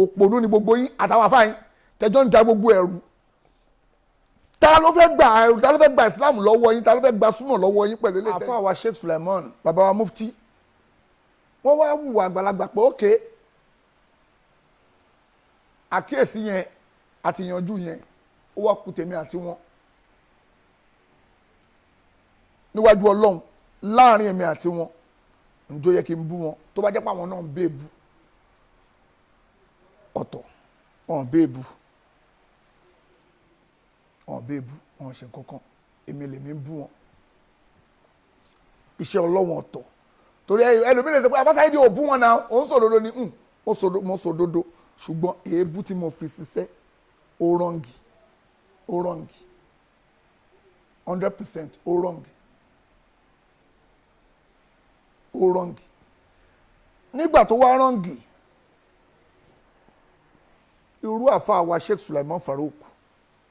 òpònú ni gbogbo yín àtàwọn afáyín tẹjọ́ ń da gbogbo ẹ̀rù ta ló fẹ́ gba Islam lọ́wọ́ yín ta ló fẹ́ gba súnà lọ́wọ́ yín pẹ̀lú ilé ìtẹ́jú. àfáà wa Sheikh Suleiman bàbá wa Mufti wọ́n wá wùwà àgbàlagbà pé ókè àkíyèsí yẹn àti ìyànjú yẹn ó wá kù tèmi àti wọn níwájú Ọlọ́run láàrin èmi àti wọn ǹjọ́ yẹ kí n bú wọn tó bá jẹ́ pé àwọn náà ń bèèbù ọ̀tọ̀ wọn bèèbù wọn ṣe kankan èmi lèmi ń bú wọn iṣẹ́ Ọlọ́run ọ̀tọ̀ torí ẹlòmíràn ṣe pé Saheed ò bú wọn náà òun sòdodo ni mo sòdodo ṣùgbọ́n èébú tí mo fi ṣiṣẹ́ ó rọ́ǹgì 100% ó rọ́ǹgì nígbà tó wá rọ́ǹgì irú àfáà wa Sheikh Sulaiman Farouk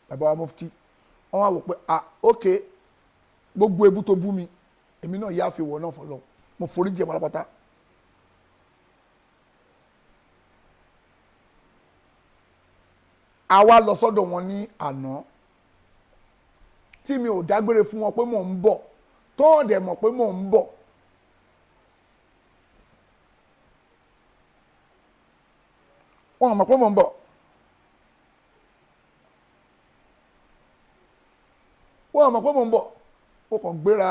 bàbá wa Mufti wọ́n wá wò pé ok gbogbo ebú tó bú mi èmi náà yáa fi wọ̀ náà fọlọ́ mo forí jẹ pátápátá àwa lọ sọ́dọ̀ wọn ní àná tí mi ò dágbére fún wọn pé mò ń bọ̀ tó dẹ̀ mọ̀ pé mò ń bọ̀ wọ́n mọ̀ pé mò ń bọ̀ wọ́n mọ̀ pé mò ń bọ̀ ó kàn gbéra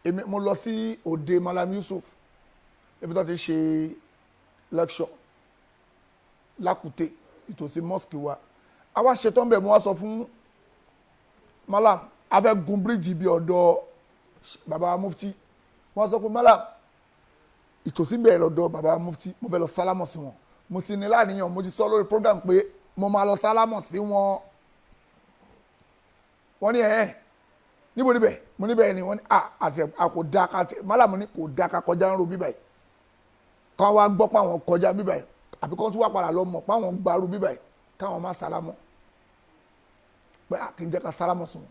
èmi mo lọ sí òde Malam Yusuf ebi tó ti ṣe lecture lákùté ìtòsí mosque wa a wá ṣetán bẹ́ẹ̀ mo wá sọ fún Malam a fẹ́ gun bíríìjì bí ọ̀dọ̀ bàbá Mufti wọ́n sọ pé Malam ìtòsí bẹ́ẹ̀ lọ́dọ̀ bàbá Mufti mo fẹ́ lọ sálámọ̀ sí wọn mo ti ní láàníyàn mo ti sọ lórí program pé mo máa lọ sálámọ̀ sí wọn wọ́n ní níbo níbẹ̀ mo níbẹ̀ ni wọ́n ní àti kò dá ká Malam ní kò dá ká kọjá ń ro bíbáyìí káwọn wá gbọ́ pé àwọn kọjá bíbáyìí àbí kí wọ́n tún wá padà lọ mọ̀ pé àwọn gbarú bíbáyìí káwọn má sálámọ̀ pé kì í jẹ́ ká sálámọ̀ sí wọn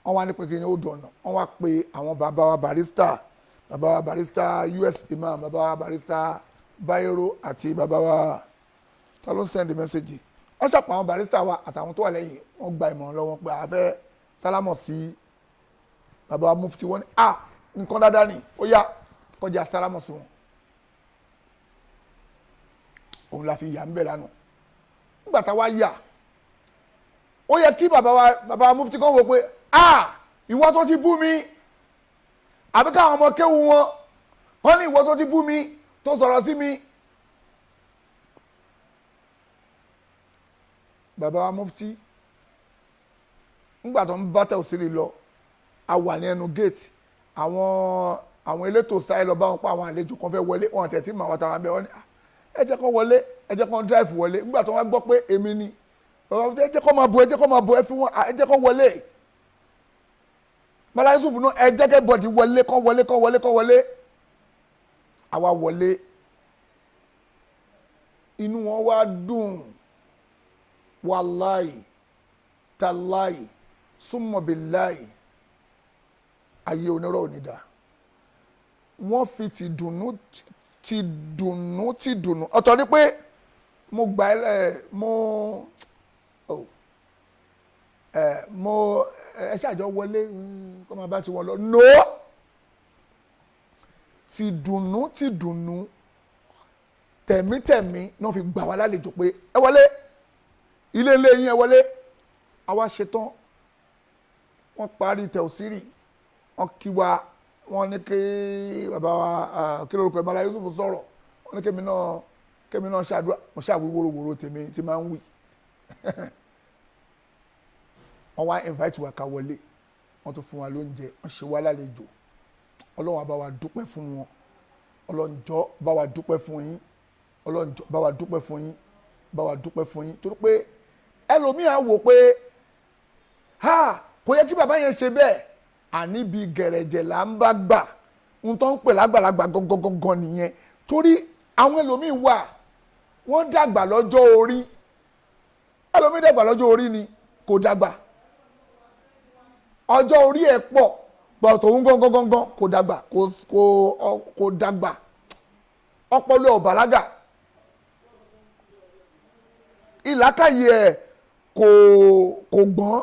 wọ́n wá ní pé kí ni ó dùn ọ̀nà wọ́n wá pe àwọn bàbá wa barista US imam bàbá wa barista Bayero àti bàbá wa ta ló ń send message wọ́n ṣàpọ̀ àwọn barista wa àtàwọn tó wà lẹ́yìn wọ́n gba ìmọ̀ràn lọ́wọ́ pé a fẹ́ sálámọ̀ sí bàbá wa Mufti wọ́n ní nǹkan dáadáa ni ó yá kọjá sálámọ̀ sí wọn òun la fi yà ń bẹ̀ lánàá nígbà tá a wá yà ó yẹ kí bàbá wa Mufti kan wò pé ìwọ tó ti bú mi àbí káwọn ọmọ kéwu wọn kọ́ ní ìwọ tó ti bú mi tó sọ̀rọ̀ sí mi. bàbá wa Mufti nígbà tó ń bá tẹ̀síìrì lọ a wà ní ẹnu gate àwọn elétò sáyé lọ bá wọn pa àwọn àlejò kan fẹ́ wọlé wọn tẹ̀ tí màá wá tàwọn abẹ́ wọn ni ẹ jẹ́ kán wọlé ẹ jẹ́ kán drive wọlé nígbà tó wọ́n gbọ́ pé èmi ni ẹ jẹ́ kán máa bọ̀ ẹ fi wọn ẹ jẹ́ kán wọlé Malam Yusuf náà ẹ jẹ́ kẹ́ bọ̀dì wọlé kán wọlé àwa wọlé inú wọn wá dùn wàláì tàláì súnmọ̀bìláì ayé onírọ̀ onídà wọ́n fi ti dùnnú ọ̀tọ̀ ni pé mo gbà ẹ ṣàjọ wọlé kọ́ máa bá ti wọn lọ no ti dùnnú tẹ̀mítẹ̀mí náà fi gbà wá lálejò pé ẹ wọlé ilé yín ẹ wọlé àwa ṣetán wọ́n parí tẹ̀síìrì wọ́n kí wa wọ́n ní kí bàbá wa kí lórúkọ Malam Yusuf sọ̀rọ̀ wọ́n ní kémi náà ṣàdúrà mo ṣàwí wóróworó tèmi tí máa ń wí wọ́n wá invite wa ká wọlé wọ́n tún fún wa lóúnjẹ wọ́n ṣe wá lálejò Ọlọ́run bá wa dúpẹ́ fún wọn Ọlọ́njọ́ bá wa dúpẹ́ fún yín Ọlọ́njọ́ bá wa dúpẹ́ fún yín bá wa dúpẹ́ fún yín torí pé ẹlòmíà wò pé kò yẹ kí bàbá yẹn ṣe bẹ́ẹ̀ àníbi gẹ̀rẹ̀jẹ̀ là ń bá gbà ń tó ń pè lágbàlagbà gangan nìyẹn torí àwọn ẹlòmíì wà wọ́n dàgbà lọ́jọ́ orí ẹlòmíì dàgbà lọ́jọ́ orí ni kò dàgbà ọjọ́ orí ẹ̀ pọ̀ gbọ́ tòun gangan kò dàgbà kò dàgbà ọpọlọ ò bàlágà ìlàkàyè ẹ̀ kò gbọ́n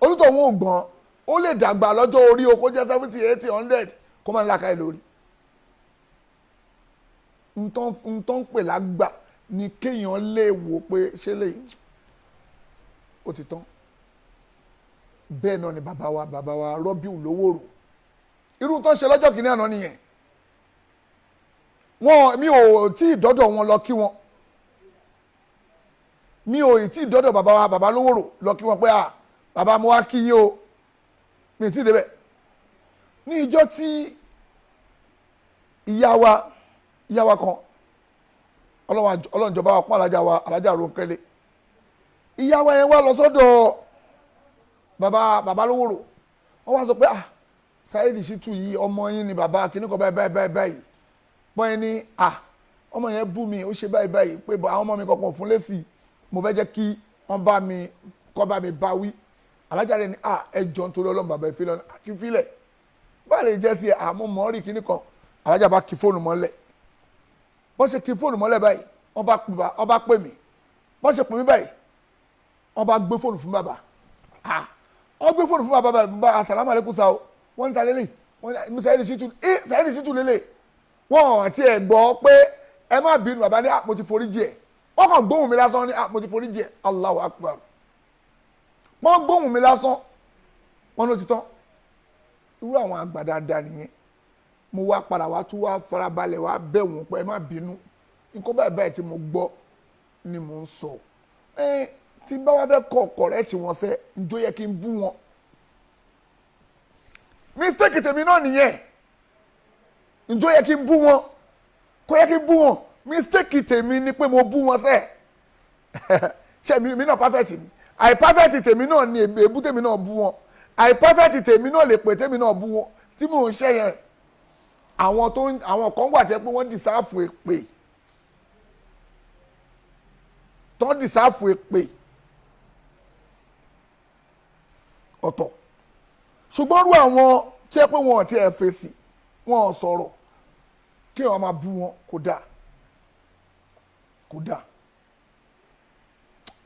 olùtọ̀hún ò gbọ́n ó lè dàgbà lọ́jọ́ orí o kó jẹ́ 70 80 100 kó máa ń làkàyè lórí n tó ń pè lágbà ni kéèyàn lè wò pé ṣé lè ó ti tán bẹ́ẹ̀ náà ni bàbá wa Rọ́bíù Lówórò irú tó ń ṣe lọ́jọ́ kìíní àná nìyẹn mi ò tí ì dọ́dọ̀ wọn lọ kí wọn mi ò tí ì dọ́dọ̀ bàbá Lówórò lọ kí wọn pé bàbá mo wá kí yín o mi ì tí ì débẹ̀ ní ìjọ tí ìyá wa kan ọlọ́njọba wa pọ́n alájà Rónkẹ́lé ìyá wa yẹn wá lọ sọ́dọ̀ bàbá Lówórò wọ́n wá sọ pé Saheed Shittu yìí ọmọ yín ni bàbá kìnnìkan báyìí pọ́n yẹn ní ọmọ yẹn bú mi ó ṣe báyìí pé àwọn ọmọ mi kankan fún lésì mo fẹ́ jẹ́ kí wọ́n bá mi bá wí alájà rẹ̀ ní ẹjọ́ nítorí Ọlọ́run bàbá ìfilẹ̀ kí n filẹ̀ bá lè jẹ́ sí àmọ́ mọ́rí kìnnìkan alájà bá kí fóònù mọ́lẹ̀ bọ́n ṣe kí fóònù mọ́lẹ̀ báyìí wọ́n bá pè mí bọ́n ṣe pè mí báyìí wọ́n bá gbé fóònù fún bàbá wọ́n gbé fóònù fún bàbá asàlámù alẹ́kùn sa o wọ́n ní ta lélẹ̀ wọ́n ní Saheed Shittu lélẹ̀ wọ́n àti ẹ̀ gbọ́ pé ẹ má bínú bàbá ní mo ti forí jì ẹ̀ wọ́n kàn gbóhùn mi lásán ní mo ti forí jì ẹ̀ Allahu Akbar wọ́n gbóhùn mi lásán wọ́n ló ti tán irú àwọn àgbà dáadáa nìyẹn mo wá padà wá tún wá farabalẹ̀ wá bẹ̀ wọ́n pé ẹ má bínú nǹkan báyìí tí mo gbọ́ ni mo ń sọ tí bá wá fẹ́ kọ́ correct wọn sẹ́ ǹjọ́ yẹ kí n bú wọn mistake tèmi náà nìyẹn ǹjọ́ yẹ kí n bú wọn kò yẹ kí n bú wọn mistake tèmi ni pé mo bú wọn sẹ́ ṣe mi náà perfect ni àìperfect tèmi náà ni èébú tèmi náà bú wọn àìperfect tèmi náà lè pè tèmi náà bú wọn tí mò ń ṣe yẹn àwọn kan wà tẹ́ pé wọ́n dìsáàfù èpè tán dìsáàfù èpè ọ̀tọ̀ ṣùgbọ́n rú àwọn tí ẹ pé wọn ti ẹ̀ fèsì wọn sọ̀rọ̀ kí wọ́n máa bú wọn kò dáa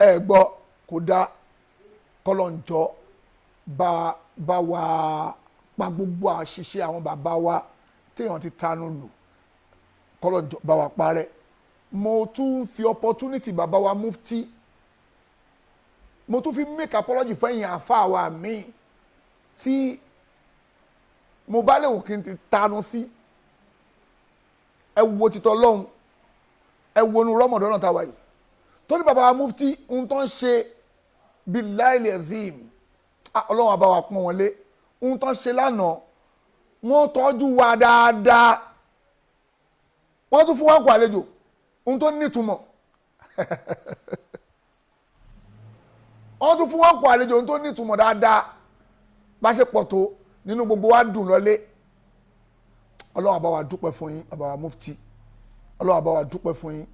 ẹ gbọ́ kò dáa kọ́lọ́njọ́ bá wa pa gbogbo àṣìṣe àwọn bàbá wa téèyàn ti tanu lù kọ́lọ́njọ́ bá wa parẹ́ mo tún fi opportunity bàbá wa Mufti mo tún fi make apology fẹ́yìn àfa wa mi tí mo bá lè wò kí n ti tanu sí ẹ wo títọ́ lọ́hùn ẹ wo nu rọ́mọdọ́nà tá a wà yìí torí bàbá wa Mufti ń tán ṣe billahi azim ọlọ́run àbá wa pọ́n wọn lé ń tán ṣe lánàá wọ́n tọ́jú wa dáadáa wọ́n tún fún wa kó àlejò ń tó nítumọ̀ wọ́n tún fún wa kó àlejò ń tó nítumọ̀ dáadáa bá ṣe pọ̀ tó nínú gbogbo wa dùn lọ́lé ọlọ́run àbá wa dúpẹ́ fún yín bàbá wa Mufti ọlọ́run àbá wa dúpẹ́ fún yín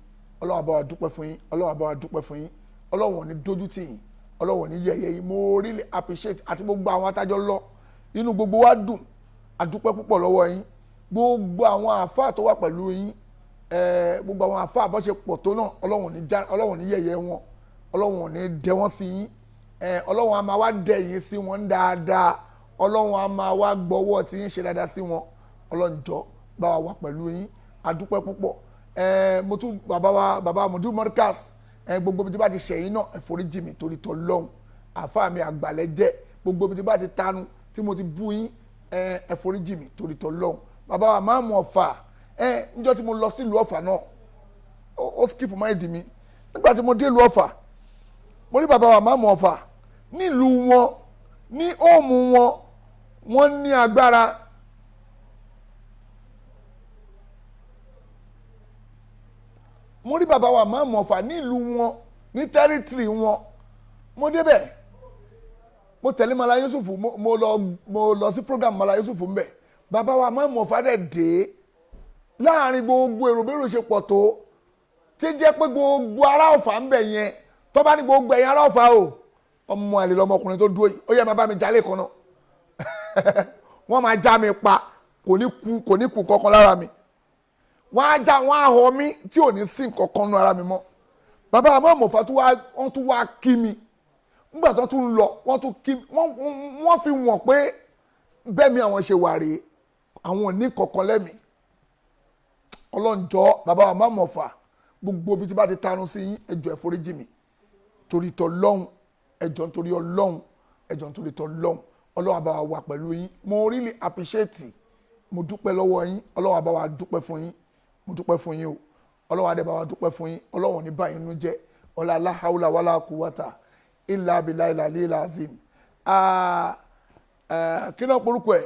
ọlọ́run àbá wa dúpẹ́ fún yín ọlọ́run àbá wa dúpẹ́ fún yín ọlọ́run ò ní dójú tì yín ọlọ́run ò ní yẹ̀yẹ́ yín mo really appreciate àti gbogbo àwọn atájọ́ lọ inú gbogbo wa dùn àdúpẹ́ púpọ̀ lọ́wọ́ yín gbogbo àwọn àáfàá tó wà pẹ̀lú yín gbogbo àwọn àáfàá bó ṣe pọ̀ tó náà ọlọ́run ò ní yẹ̀yẹ́ wọn ọlọ́run ò ní dẹ wọ́n sí yín ọlọ́run á máa wá dẹ yín sí wọn dáadáa ọlọ́run á máa wá gbọ́wọ́ tí yín ṣe dáadáa sí wọn ọlọ́run jọ̀ọ́ bá wa wà pẹ̀lú yín àdúpẹ́ púpọ̀ mo tún bàbá mudu Markaz gbogbo bí tí bá ti ṣẹ̀yìn náà ẹ foríjì mi torí tọ́ lọ́hùn àáfàá mi àgbàlẹ̀ jẹ́ gbogbo bí tí bá ti tanu tí mo ti bú yín ẹ foríjì mi torí tọ́ lọ́hùn bàbá wa máa mú Ọ̀fà níjọ́ tí mo lọ sí ìlú Ọ̀fà náà ó skip mind mi nígbà tí mo dé ìlú Ọ̀fà mo rí bàbá wa máa mú Ọ̀fà nílùú wọn ní òòmù wọ́n ní agbára mo rí bàbá wa máa mú Ọ̀fà nílùú wọn ní tẹ́rítìrì wọn mo débẹ̀ mo tẹ̀lé Mala Yusuf mo lọ sí program Mala Yusuf ń bẹ̀ bàbá wa máa mú Ọ̀fà dẹ̀ dé láàrin gbogbo èrò bẹ́rù ṣe pọ̀ tó tí jẹ́ pé gbogbo ará Ọ̀fà ń bẹ̀ yẹn tó bá ní gbogbo ẹ̀yìn ará Ọ̀fà o ọmọ àlè lọmọkùnrin tó dúró yìí ó yẹ máa bá mi jalè kan náà wọ́n máa já mi pa kò ní kú kankan lára mi wọ́n á já wọ́n á họ mí tí ò ní sí nǹkan kan nú ara mi mọ́ bàbá àmọ́ mọ̀fà wọ́n tún wá kí mi nígbà tó tún lọ wọ́n tún kí wọ́n fi wọ̀n pé bẹ́ẹ̀ mi àwọn ṣe wà rèé àwọn ò ní kankan lẹ́mìí ọlọ́njọ́ bàbá àmọ́ mọ̀fà gbogbo ibi tí bá ti tanu sí yín ẹjọ́ ẹ̀foríjì mi torí tọ́ lọ́hùn ẹjọ́ nítorí ọlọ́hùn ẹjọ́ nítorí tọ́ lọ́hùn ọlọ́run àbá wa wà pẹ̀lú yín mo really appreciate mo dúpẹ́ lọ́wọ́ yín ọlọ́run àbá wa dúpẹ́ fún yín mo dúpẹ́ fún yín o ọlọ́run àdé bá wa dúpẹ́ fún yín ọlọ́run ní báyìí nínú jẹ́ ọlá aláhàúlà wàlá kúwàtà ilà abilà ilà lílà azim kí náà porúkọ ẹ̀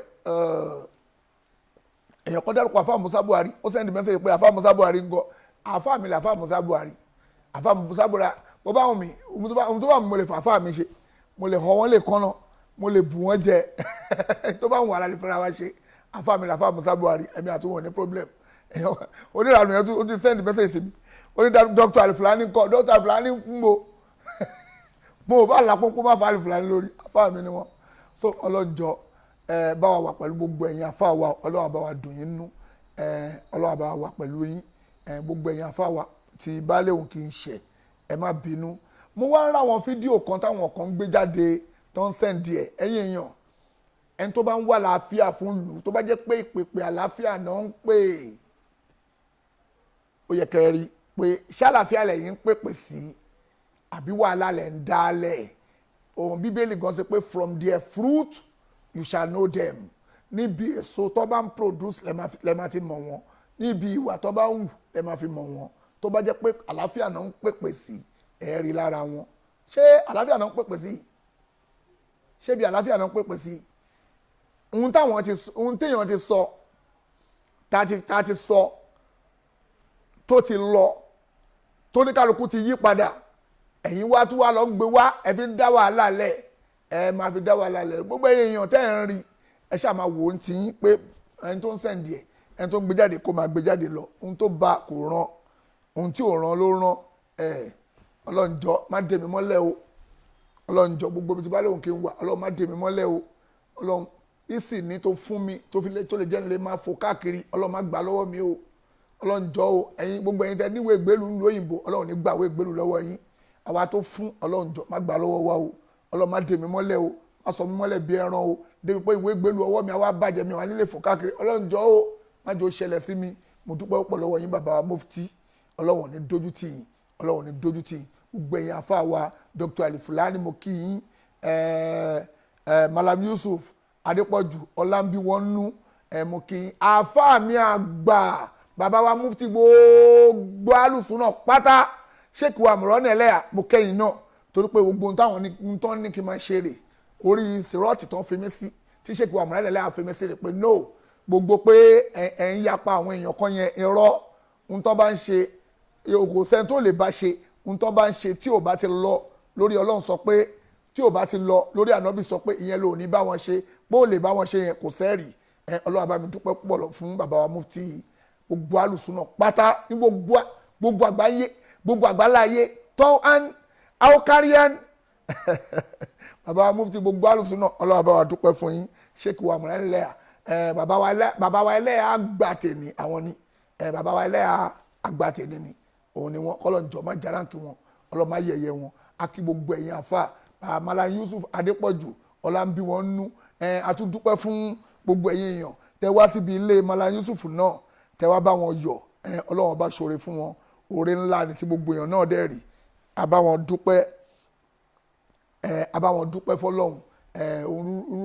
èèyàn kan dárúkọ àfáà Musa Buhari ó sẹ́ndì mẹ́sẹ̀jì pé àfáà Musa Buhari ń gọ àfáà mi là àfáà Musa Buhari àfáà Musa Buhari bó bá wọn mi ohun tó bá mi mo lè fà àfáà mi ṣe mo lè họ wọn lè kọ́nà mo lè bù wọn jẹ tó bá ń wà láti fẹ́ra wa ṣe àfáà mi là àfáà Musa Buhari ẹ̀mí àti wọn ní problem onírànú yẹn ó ti sẹ́ndì mẹ́sẹ̀jì sí mi ó ní Dr. Alifulani kọ́ Dr. Alifulani ń bo mo bá làpọ́npọ́ má fa Alifulani lórí àfáà mi ni wọ́n so ọlọ́njọ́ bá wa wà pẹ̀lú gbogbo ẹ̀yin àfáà wa ọlọ́wà bá wa dùn yín nú ọlọ́wà bá wa wà pẹ̀lú yín gbogbo ẹ̀yin àfáà wa tí baálé òun kì í ṣe ẹ má bínú mo wá ń ra àwọn fídíò kan táwọn kan ń gbé jáde tó ń sẹ́ǹdì ẹ̀ ẹ̀yin èèyàn ẹni tó bá ń wà láàfíà fún lù tó bá jẹ́ pé ìpèpè àlàáfíà náà ń pè ó yẹ kẹ́ rí pé ṣé àlàáfíà lẹ́yìn ń pèpè sí àbí wàhálà lẹ̀ ń dálẹ̀ òun bíbélì gan ṣe pé from their fruit you shall know them níbi èso tó bá ń produce lẹ́ máa ti mọ̀ wọ́n níbi ìwà tó bá ń wù lẹ́ máa fi mọ̀ wọ́n tó bá jẹ́ pé àlàáfíà náà ń pèpè sí ẹ̀rí lára wọn ṣé àlàáfíà náà ń pèpè sí ṣé bí àlàáfíà náà ń pèpè sí ohun téèyàn ti sọ tá ti sọ tó ti lọ tó ní kálukú ti yí padà ẹ̀yin wá tún wá lọ gbé wá ẹ fi ń dá wàhálà lẹ̀ ẹ máa fi dá wàhálà lẹ̀ gbogbo èèyàn tẹ́ ẹ̀ ń rí ẹ ṣáà máa wò ó ti yín pé ẹni tó ń sẹ̀ǹdì ẹ̀ ẹni tó ń gbé jáde kó máa gbé jáde lọ ohun tó bá kò ràn ohun tí ò ràn ló ràn ọlọ́njọ́ má dè mí mọ́lẹ̀ o ọlọ́njọ́ gbogbo ibi tí bá lóun kí n wà ọlọ́run má dè mí mọ́lẹ̀ o ọlọ́run ìsì ní tó fún mi tó lè jẹ́ nílé máa fò káàkiri ọlọ́run má gbà lọ́wọ́ mi o ọlọ́njọ́ o ẹ̀yin gbogbo ẹ̀yin tẹ́ níwèé gbélú ń lo òyìnbó ọlọ́run ní gbàwé gbélú lọ́wọ́ yín àwa tó fún ọlọ́njọ́ má gbà lọ́wọ́ wa o ọlọ́run má dè mí mọ́lẹ̀ o má sọ mí mọ́lẹ̀ bí ẹran o débi pé ìwé gbélú ọwọ́ mi àwa bàjẹ́ mi wà nílé fò káàkiri ọlọ́njọ́ o má jẹ́ ó ṣẹlẹ̀ sí mi mo dúpẹ́ pọ̀ lọ́wọ́ yín bàbá wa Mufti ọlọ́run ní dójú tì yín ọlọ́run ní dójú tì yín gbogbo ẹ̀yin àfáà wa Dr. Alifulani mo kí yín Malam Yusuf Adépọ̀jù ọlámbí wọn nú mo kí yín àfáà mi àgbà bàbá wa Mufti gbogbo alùsùn náà pátá ṣéèkì wa mọ̀rọ́ nílẹ̀ mo kẹ́yìn náà torí pé gbogbo ohun táwọn ní kí n máa ṣe rè orí sírọ́ọ̀tì tó ń fi mí sí tí ṣéèkì wa mọ̀rọ́ nílẹ̀ àfi mí sí rè pé no gbogbo pé ẹ̀ ń yapa àwọn èèyàn kan yẹn irọ́ ohun tó bá ń ṣe kò sẹ́ni tó lè bá ṣe ohun tó bá ń ṣe tí ò bá ti lọ lórí Ọlọ́run sọ pé tí ò bá ti lọ lórí ànábì sọ pé ìyẹn ló ní bá wọn ṣe pé ó lè bá wọn ṣe yẹn kò sẹ́rì Ọlọ́run bá mi dúpẹ́ púpọ̀ lọ fún bàbá wa Mufti gbogbo alùsùnà pátá ní gbogbo àgbáyé gbogbo àgbáláyé tó án àwòkáríyán bàbá wa Mufti gbogbo alùsùnà Ọlọ́run bá wa dúpẹ́ fún yín ṣéèkì wa mọ̀lẹ́ nílẹ̀ bàbá wa ẹlẹ́yà àgbà tèmi àwọn ni bàbá wa ẹlẹ́yà àgbà tèmi ni òun ni wọn kọlọ́njọ́ má jaránkì wọn ọlọ́mọ ayẹyẹ wọn akí gbogbo ẹ̀yin àfa Malam Yusuf Adépọ̀jù ọlámbí wọn nú àtúndúpẹ́ fún gbogbo ẹ̀yin èèyàn tẹ wá síbi ilé Malam Yusuf náà tẹ wá bá wọn yọ̀ ọlọ́wọ́n bá ṣoore fún wọn oore ńlá ni tí gbogbo èèyàn náà dẹ̀ rí àbáwọn dúpẹ́ fọlọ́hún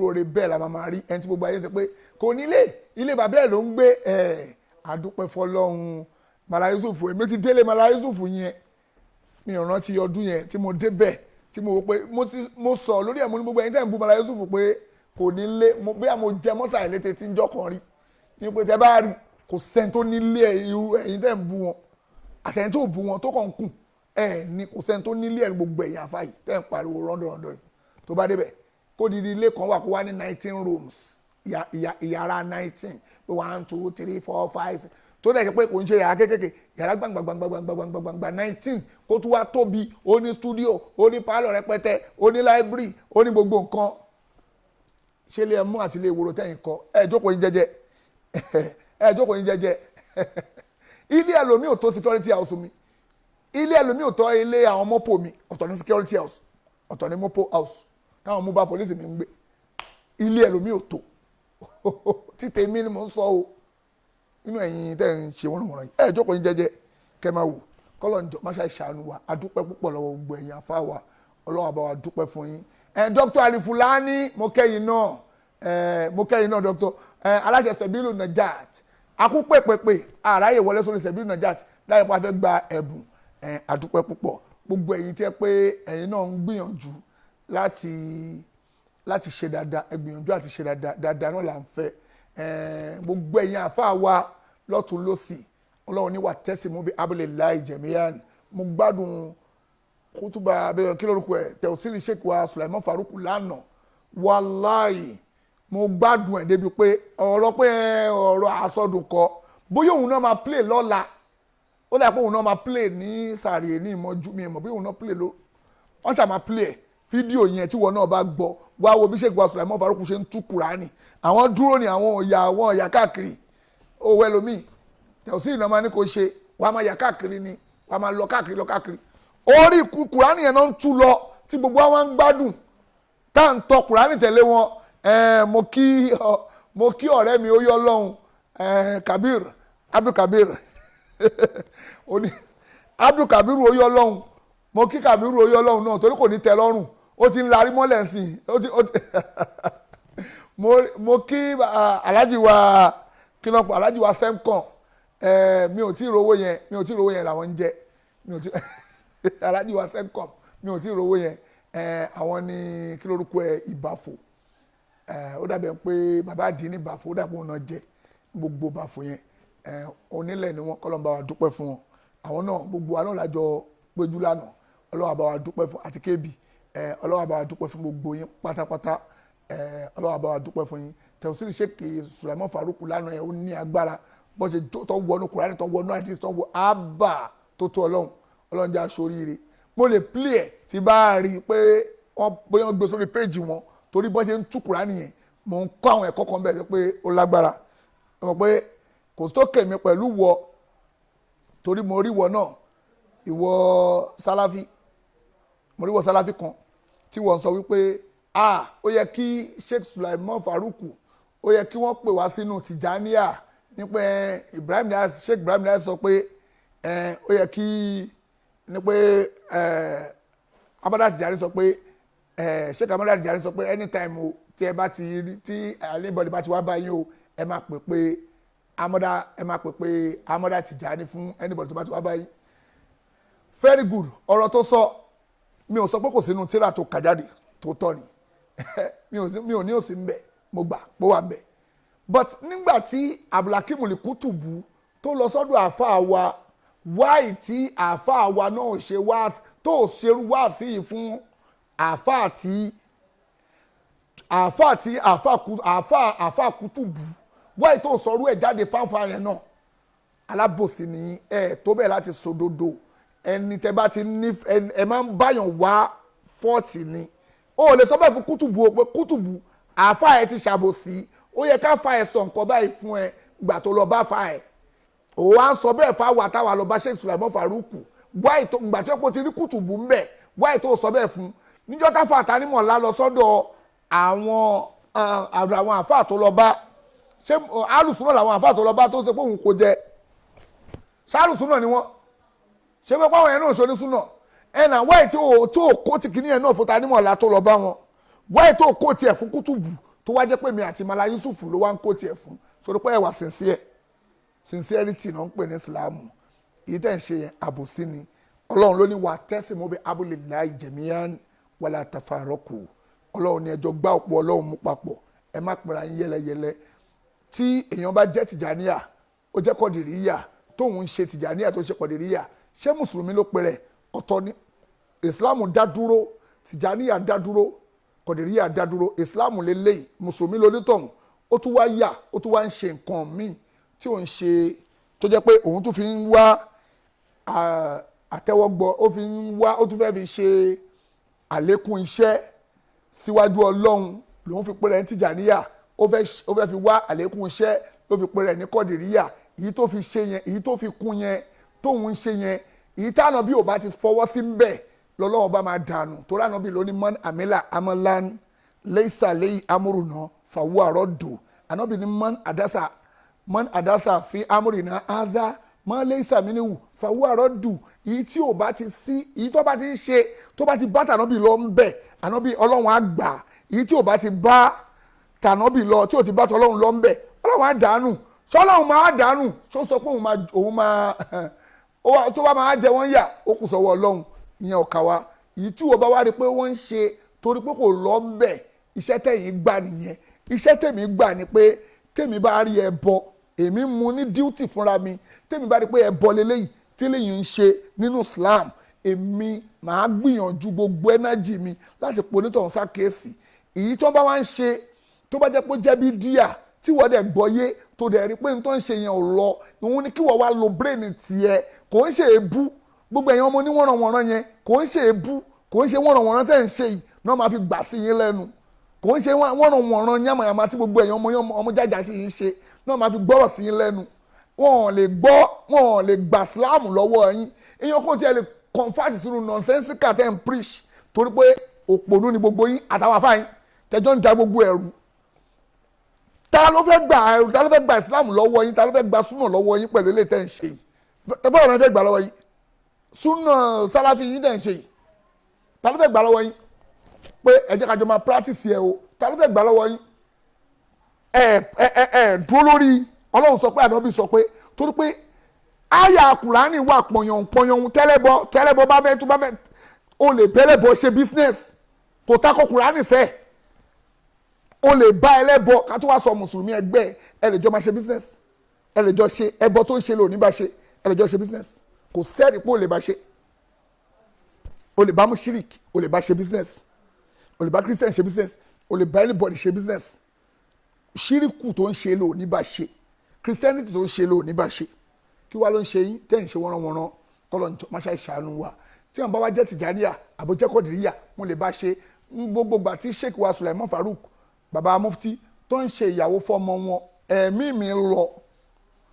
oore bẹ́ẹ̀ la máa rí ẹni tí gbogbo ayé ṣe pé kò nílé ilé bàbá ẹ̀ ló ń gbé àdúpẹ́ fọlọ́hún Malam Yusuf èmi ti délé Malam Yusuf yẹn mi ò rántí ọdún yẹn tí mo débẹ̀ tí mo wò pé mo sọ lórí ẹ̀ mo ní gbogbo ẹ̀yin tẹ́ ń bú Malam Yusuf pé kò nílé bí mo jẹ mọ́sà ẹ̀ létí tí ń jọkàn rí ní pé tẹ́ bá rí kò sẹ́ni tó nílé irú ẹ̀yin tẹ́ ń bú wọn àtẹ̀yìn tó bú wọn tó kàn ń kùn ní kò sẹ́ni tó nílé ẹ̀ gbogbo ẹ̀yin àfa yìí tẹ́ ń pariwo rọ́ndọ̀rọ̀ndọ̀ yìí tó bá débẹ̀ kó di ilé kan wà kó wá ní 19 rooms ìyàrá 19 pé 1 2 3 4 5 tó dẹ̀ ṣe pé kò ń ṣe yàrá kékèké yàrá gbàngbàngbàngbàngbàngbà 19 kó tún wá tóbi ó ní studio ó ní pálọ̀ rẹpẹtẹ ó ní library ó ní gbogbo nǹkan ṣé ilé ẹmú àti ilé ìwòrò tẹ̀yìn kọ ẹ jókòó yín jẹ́jẹ́ ẹ jókòó yín jẹ́jẹ́ ilé ẹlòmíì ò tó security house mi ilé ẹlòmíì ò tó ilé àwọn mọ́pò mi ọ̀tọ̀ ní security house ọ̀tọ̀ ní mọ́pò house táwọn mobile police mi ń gbé ilé ẹlòmíì ò tó títẹ̀ mí ni mo ń sọ o inú ẹ̀yin tẹ́ ń ṣe wọ́n wọ̀nyí ẹ̀ jókòó yín jẹ́jẹ́ kẹ́ máa wò kọ́lọ̀ ǹjọ́ máṣá ìṣàánú wa adúpẹ́ púpọ̀ lọ́wọ́ gbogbo ẹ̀yin afá wa ọlọ́wọ́ àbáwá dúpẹ́ fún yín Dr. Alifulani mo kẹ́yìn náà Dr. aláṣẹ Sẹ̀bílù Najat akúpèpèpè àráyè wọlé sórí Sẹ̀bílù Najat láyé pa fẹ́ gba ẹ̀bùn adúpẹ́ púpọ̀ gbogbo ẹ̀yin tí ẹ pé ẹ̀yin náà ń gbìyànjú láti ṣe dáadáa ẹ gbìyànjú àti ṣe dáadáa náà là ń fẹ́ gbogbo ẹ̀yin àfáà wa lọ́tún lọ́sì ọlọ́run ní wà tẹ́sí mú bí abúlé láì jẹ̀míyàn mo gbádùn kútùbà abẹ́yẹ kí lórúkọ ẹ̀ tẹ̀sílì sheikh wa Sulaiman Faruku lánàá wàláì mo gbádùn ẹ̀ débi pé ọ̀rọ̀ àsọdùn kọ bóyá òun náà máa play lọ́la ó dà pé òun náà máa play ní sàrè ní ìmọ̀jú mi ìmọ̀ bí òun náà play ló wọ́n ṣà máa play ẹ̀ fídíò yẹn tí wọn náà bá gbọ́ wá wo bí sheikh wa Sulaiman Faruku ṣe ń tú Kùránì àwọn dúró ní àwọn ọ̀yà káàkiri owó ẹlòmíì tẹ̀sí ìnáwó máa ní kò ṣe wàá máa yà káàkiri ni wàá máa lọ káàkiri orí Kùránì yẹn náà ń tú lọ tí gbogbo wa ń gbádùn tá à ń tọ Kùránì tẹ̀lé wọn mo kí ọ̀rẹ́ mi ó yọ lọ́hùn Kabir Abdulkabir Abdulkabir ó yọ lọ́hùn mo kí Kabir ó yọ lọ́hùn náà torí kò ní tẹ́ lọ́rùn ó ti ń larí mọ́lẹ̀ sí i mo kí Alhaji wa kí ló ń pọ̀ Alhaji wa Semcon mi ò tí ì rówó yẹn làwọn ń jẹ Alhaji wa Semcon mi ò tí ì rówó yẹn àwọn ní kí lórúkọ ìbàfò ó dàbẹ̀ pé bàbá àdín ní ìbàfò ó dàbẹ̀ òun náà jẹ gbogbo ìbàfò yẹn onílẹ̀ ni wọ́n kọ́lọ́n bá wa dúpẹ́ fún wọn àwọn náà gbogbo wa náà lájọ péjú lánàá Ọlọ́run bá wa dúpẹ́ fún àti kébì Ọlọ́run bá wa dúpẹ́ fún gbogbo yín pátápátá Ọlọ́run bá wa dúpẹ́ fún yín tẹ̀sílì sheikh Sulaiman Faruku lánàá yẹn ó ní agbára bó ṣe tó wọnú Kùránì tó wọnú àdìs tó wọ ábà tó tó Ọlọ́run já sóríire mo lè play ẹ̀ tí bá rí i pé wọ́n bóyá gbé sórí péjì wọn torí bó ṣe ń tú Kùránì yẹn mò ń kọ́ àwọn ẹ̀kọ́ kan bẹ́ẹ̀ pé ó lágbára ẹ mọ̀ pé kò tó kèmí pẹ̀lú wọ torí mo rí wọ náà ìwọ Sálàfí mo rí wọ Sálàfí kan tí wọ́n sọ wípé ó yẹ kí Sheikh Sulaiman Faruku ó yẹ kí wọ́n pè wá sínú Tìjàníyà nípa Sheikh Ibrahim Niasse sọ pé ó yẹ kí ní pé Amada Tijani sọ pé Sheikh Amada Tijani sọ pé anytime o tí ẹ bá ti rí tí anybody bá ti wá báyìí o ẹ máa pè pé Amada Tijani fún anybody tó bá ti wá báyìí very good ọ̀rọ̀ tó sọ mi ò sọ pé kò sínú tírà tó kà jáde tó tọ́ ni mi ò ní òsì ń bẹ̀ mo gbà pé wà ń bẹ̀ but nígbà tí Abdulhakeem Kutubu tó lọ sọ́dọ̀ àáfàá wa wáì tí àáfàá wa náà ṣe wá tó ṣerú wá sí i fún àáfàá Kutubu wáì tó sọrú ẹ̀ jáde fáfáà yẹn náà alábòsí ni tó bẹ́ẹ̀ láti sòdodo ẹni tẹ́ bá ti ní ẹ máa ń báyàn wá fọ́ọ̀tì ni ó lè sọ bẹ́ẹ̀ fún Kutubu o pé Kutubu àáfàá ẹ ti ṣàbòsí ó yẹ ká fa ẹ sọ nǹkan báyìí fún ẹ gbà tó lọ bá fa ẹ òun á sọ bẹ́ẹ̀ fáwọn àtàwọn àlọ́bá Sheikh Sulaiman Faruku wáì tó gbà tí ó ti rí Kutubu ń bẹ̀ wáì tó sọ bẹ́ẹ̀ fún níjọ́ táfà àtànímọ̀lá lọ sọ́dọ̀ àwọn àfáà tó lọ bá ṣé alùsùnà làwọn àfáà tó lọ bá tó ṣe pé òun kò jẹ ṣáàlùsùnà ni wọ́n ṣé pé pàwọn yẹn náà ṣe onísùnà ẹnà wáì tí ó kó ti kìíní yẹn náà fún àtànímọ̀lá tó lọ bá wọn wáì tó kó tiẹ̀ fún Kutubu tó wá jẹ́ pé mi àti Mala Yusuf ló wá ń kó tiẹ̀ fún sórí pé ẹ̀wà sincerity náà ń pè ní Ìsìlámù èyí tẹ̀ ń ṣe yẹn àbòsí ni Ọlọ́run ló ní wà tẹ́sí mọ́ bí hablillahi jami'an wala tafarraqu Ọlọ́run ní ẹjọ́ gbá òpó Ọlọ́run mú papọ̀ ẹ má pera yín yẹlẹyẹlẹ tí èèyàn bá jẹ́ Tìjàníyà ó jẹ́ Kọ̀dìríyà tóun ń ṣe Tìjàníyà tó ń ṣe Kọ̀dìríyà ṣé mùsùlùmí ló pe rẹ̀ ọ̀tọ̀ ni Ìsìlámù dá dúró Tìjàníyà dá dúró Kọ̀dìríyà dá dúró Ìsìlámù lélẹ́yìí mùsùlùmí lónítọ̀hún ó tún wá ń ṣe nǹkan míì tí òun ṣe tó jẹ́ pé òun tún fi ń wá àtẹ́wọ́gbọ́ ó tún fẹ́ fi ṣe àlékún iṣẹ́ síwájú Ọlọ́run lòun fi pèrè ní Tìjàníyà ó fẹ́ fi wá àlékún iṣẹ́ ló fi pèrè ní Kọ̀dìríyà èyí tó fi ṣe yẹn èyí tó fi kún yẹn tóun ń ṣe yẹn èyí táwọn bí ò bá ti fọwọ́ sí ń bẹ̀ lọ́lọ́wọ́ bá máa dànù torí àná bí lóní mọ́n àmìlà amọ́lán lẹ́sà lẹ́yìn amúrùnà fàwọ́ àrọ́dù àná bí ní mọ́n àdásà fi amúrìnà áza mọ́ lẹ́sà mí níwù fàwọ́ àrọ́dù èyí tí ò bá ti sí èyí tó bá ti ń ṣe tó bá ti bá tàná bí lọ ń bẹ̀ àná bí ọlọ́run á gbà èyí tí ò bá ti bá tàná bí lọ tí ò ti bá tọ́lọ́run lọ ń bẹ̀ ọlọ́run á dànù sọlọ́run máa dànù tó sọ pé òun máa tó bá máa jẹ wọ́n yà ó kù sọ́wọ́ ọlọ́run ìyẹn ọ̀kà wa èyí tí wọ́n bá wá rí pé wọ́n ń ṣe torí pé kò lọ ń bẹ̀ iṣẹ́ tẹ̀yìn gbà nìyẹn iṣẹ́ tèmi gbà ni pé tèmi bá rí ẹbọ èmi mú ní díútì fúnra mi tèmi bá rí pé ẹbọ lélẹ́yìí tí lèyìn ń ṣe nínú Islam èmi máa gbìyànjú gbogbo ẹnájì mi láti pò onítọ̀hún sákèésì èyí tó bá wá ń ṣe tó bá jẹ́ pé jẹ́ bí díà tí wọ́n dẹ̀ gbọ́yé tó dẹ̀ rí pé n tó ń ṣe yẹn ò lọ ìwọ́n ní kí wọ́n wá lo brain tiẹ̀ kò ń ṣe èébú gbogbo ẹ̀yin ọmọ oníwọ̀nranwọ̀nran yẹn kò ń ṣe èébú kò ń ṣe wọ̀nranwọ̀nran tẹ̀ ń ṣe yìí náà máa fi gbà sí yín lẹ́nu kò ń ṣe wọ̀nranwọ̀nran yàmàyàmà tí gbogbo ẹ̀yin ọmọ jájà tí yín ṣe náà máa fi gbọ́rọ̀ sí yín lẹ́nu wọn ò lè gbọ́ wọn ò lè gbà síláàmù lọ́wọ́ yín èèyàn kò tiẹ̀ lè confess sínú nonsensical tẹ́ ń preach torí pé òpònú ni gbogbo yín àtàwọn afáyín tẹjọ́ ń da gbogbo ẹ̀rù ta ló fẹ́ gba ẹ̀rù ta ló fẹ́ gba ìsìláàmù lọ́wọ́ yín ta ló fẹ́ gba súnà lọ́wọ́ yín pẹ̀lú ilé tẹ́ ń ṣe yìí tẹ́fẹ́ ọ̀nà fẹ́ gbà lọ́wọ́ yín súnà sálàfí yín tẹ́ ń ṣe yìí ta ló fẹ́ gbà lọ́wọ́ yín pé ẹ jẹ́ ká jọ máa practice ẹ o ta ló fẹ́ gbà lọ́wọ́ yín dúró lórí ọlọ́run sọ pé ànábì sọ pé torí pé àyà kùránì wà pọ̀yọ̀hún tẹ́lẹ̀bọ bá fẹ́ tó bá fẹ́ o lè bẹ́lẹ̀bọ ṣe business kò takò kùránì fẹ́ o lè bá ẹlẹ́bọ ká tó wá sọ mùsùlùmí ẹgbẹ́ ẹ lè jọ máa ṣe business ẹ lè jọ ṣe ẹbọ tó ń ṣe lò ní bá ṣe ẹ lè jọ ṣe business kò sẹ́ẹ̀rì pé o lè bá ṣe o lè bá mushrik o lè bá ṣe business o lè bá christian ṣe business o lè bá anybody ṣe business ṣíríkù tó ń ṣe lò ní bá ṣe christianity tó ń ṣe lò ní bá ṣe kí wá ló ń ṣe yín tẹ́ ń ṣe wọ́nranwọ́nran kọ́lọ̀ máṣá ìṣàánú wa tí wọn bá wá jẹ́ tìjàníyà àbójẹ́kọ̀dìríyà wọn lè bá ṣe gbogbo gbà tí sheikh wa Sulaiman Farouk baba Mufti tó ń ṣe ìyàwó fọmọ wọn ẹ̀mí mi lọ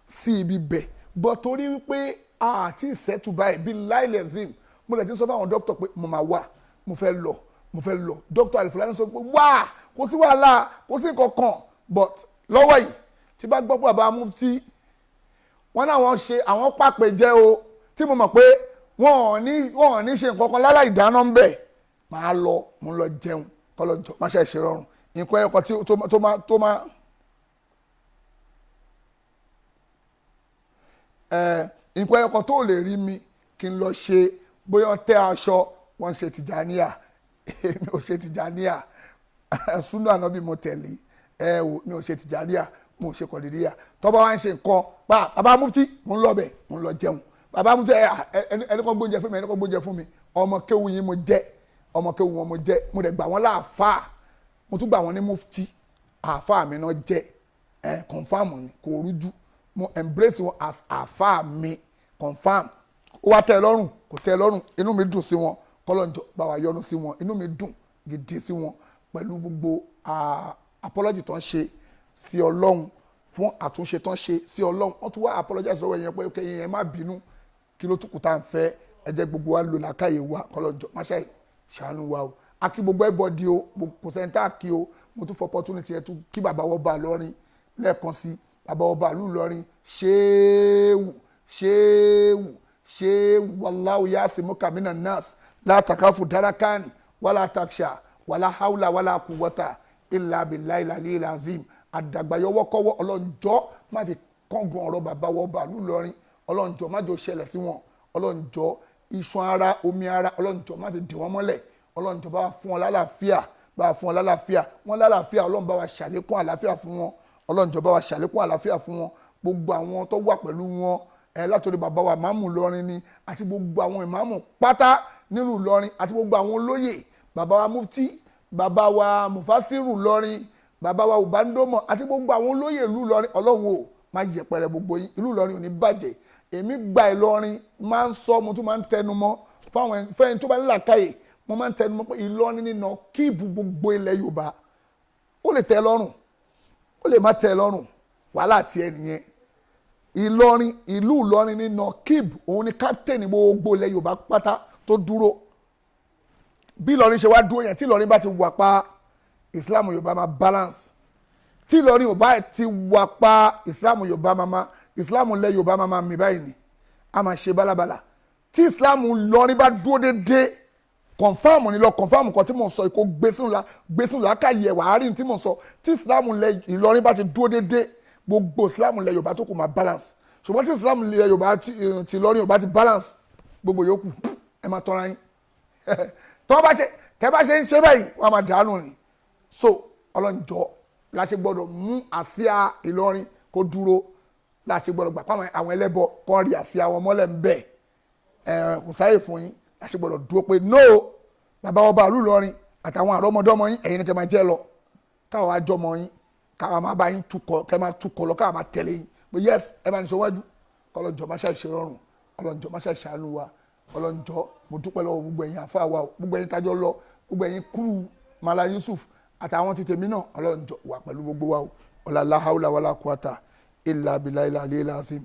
sí ibi bẹ̀ bọ́ torí wípé àti ìṣẹ́tù báyìí bíi láìlẹ̀ zim mo lè ti sọ fáwọn dókítà pé mo máa wà mo fẹ́ lọ dókítà Alifulani sọ pé wá kò sí wàhálà kò sí nǹkan kan but lọ́wọ́ yìí tí bá gbọ́ pé baba Mufti wọ́n náà wọ́n ṣe àwọn pàpè jẹ́ o tí mo mọ̀ pé wọ́n ò ní ṣe nǹkan kan láláì dáná ń bẹ̀ máa lọ mo lọ jẹun kọ́ lọ jọ má ṣe ṣe rọrùn nǹkan ẹ̀kọ́ tí tó máa nǹkan ẹ̀kọ́ tó lè rí mi kí n lọ ṣe bóyá tẹ́ aṣọ wọ́n ṣe tìjàníyà mi ò ṣe tìjàníyà súnú ànábì mo tẹ̀lé mi ò ṣe tìjàníyà mo ṣe kọ̀dìríyà tọ́ba wa ń ṣe nǹkan bàbá Mufti mo ń lọ bẹ̀ mo ń lọ jẹun bàbá Mufti ẹni kan gbóúnjẹ fún mi ẹni kan gbóúnjẹ fún mi ọmọ kéwu yín mo jẹ́ ọmọ kéwu wọn mo jẹ́ mo dẹ̀ gbà wọ́n láàfáà mo tún gbà wọ́n ní Mufti àáfáà mi náà jẹ́ confam ni kò rújú mo embrace wọn as àáfáà mi confam ó wá tẹ́ ẹ lọ́rùn kò tẹ́ ẹ lọ́rùn inú mi dùn sí wọn kọ́lọ́njọ́ bá wa yọ́nú sí wọn inú mi dùn gidi sí wọn pẹ̀lú gbogbo apology tó ń ṣe sí Ọlọ́run fún àtúnṣe tó ń ṣe sí Ọlọ́run wọ́n tún wá apologize lọ́wọ́ yẹn pé kẹ́yìn ẹ má bínú kí ló tún kù tá à ń fẹ́ ẹ jẹ́ gbogbo wa lò lákàyè wa kọ́lọ́njọ́ máṣá ṣàánú wa o akí gbogbo ẹbọdì o kò sẹ́ńtà kí o mo tún fọ opportunity ẹ tún kí bàbá wọ́n bá lọ́rin lẹ́ẹ̀kan sí bàbá wọ́n bá lù lọ́rin ṣéwù wallahu yasimuka minan nas la takafu darakan wala taksha wala hawla wala quwwata illa billahi al-aliyyil azim àdàgbàyọwọ́kọ́wọ́ ọlọ́njọ́ má fi kọ́ngùn ọ̀rọ̀ bàbá wọ́n bá lù lọ́rin ọlọ́njọ́ má jọ ṣẹlẹ̀ sí wọn ọlọ́njọ́ iṣan ara omi ara ọlọ́njọ́ má fi dì wọ́n mọ́lẹ̀ ọlọ́njọ́ bá fún wọn lálàáfíà wọn lálàáfíà ọlọ́run bá wa ṣàlékún àlàáfíà fún wọn ọlọ́njọ́ bá wa ṣàlékún àlàáfíà fún wọn gbogbo àwọn tó wà pẹ̀lú wọn látòrí bàbá wa ìmáàmù lọ́rin ni àti gbogbo àwọn ìmáàmù pátá nílùú lọ́rin àti gbogbo àwọn olóyè bàbá wa Mufti bàbá wa Mufasiru lọ́rin bàbá wa Ubandomo àti gbogbo àwọn olóyè ìlú lọ́rin ọlọ́run ò má yẹpẹrẹ gbogbo yín ìlú lọ́rin ò ní bàjẹ́ èmi gba Ìlọrin máa ń sọ mo tún máa ń tẹnu mọ́ fáwọn fẹ́yìn tó bá nílà káyè mo máa ń tẹnu mọ́ pé Ìlọrin nínú kíìbù gbogbo ilẹ̀ Yorùbá ó lè tẹ́ lọ́rùn ó lè má tẹ́ lọ́rùn wàhálà tiẹ̀ nìyẹn Ìlọrin ìlú Ìlọrin ní nọkib òun ni captain gbogbo ilẹ̀ Yorùbá pátá tó dúró bí Ìlọrin ṣe wá dúró yẹn tí Ìlọrin bá ti wà pa Islam Yorùbá máa balance tí Ìlọrin ò bá ti wà pa Islam Yorùbá máa Islam ilẹ̀ Yorùbá máa mì báyìí ni a máa ṣe bálabàlà tí Islam Ìlọrin bá dúró déédéé confam ni lọ confam kan tí mo sọ kó gbé sínú lákàyè wàhálì tí mo sọ tí Islam Ìlọrin bá ti dúró déédéé gbogbo Islam ilẹ̀ Yorùbá tó kù máa balance ṣùgbọ́n tí Islam ilẹ̀ Yorùbá ti Ìlọrin Yorùbá ti balance gbogbo yòókù ẹ máa tọ́ra yín tọ́ bá ṣe ń ṣe báyìí wọ́n á máa dànù ni so ọlọ́njọ́ la ṣe gbọ́dọ̀ mú àsíá Ìlọrin kó dúró la ṣe gbọ́dọ̀ gbà pàmò àwọn ẹlẹ́bọ kan rí àsíá wọn mọ́lẹ̀ ń bẹ̀ kò sáyè fún yín la ṣe gbọ́dọ̀ dúró pé no bàbá ọba ìlú Ìlọrin àtàwọn àrọ́mọdọ́mọ yín ẹ̀yin ni kẹ́ máa jẹ́ lọ káwọn àjọmọ yín káwọn máa bá yín tukọ̀ kẹ́ máa tukọ̀ lọ káwọn máa tẹ̀lé yín but yes ẹ máa ní sọ wájú ọlọ́njọ́ má ṣàṣe rọrùn ọlọ́njọ́ má ṣàṣe àánú wa ọlọ́njọ́ mo dúpẹ́ lọ́wọ́ gbogbo ẹ̀yin àfáà wa gbogbo ẹ̀yin tájọ́ lọ gbogbo ẹ̀yin kúrú Mala Yusuf àtàwọn ti tèmi náà ọlọ́njọ́ wà pẹ̀lú gbogbo wa ọ̀làlá haúlà wàlá kúwàtà ìlà bìlà ìlà àlẹ́ ìlà àsìm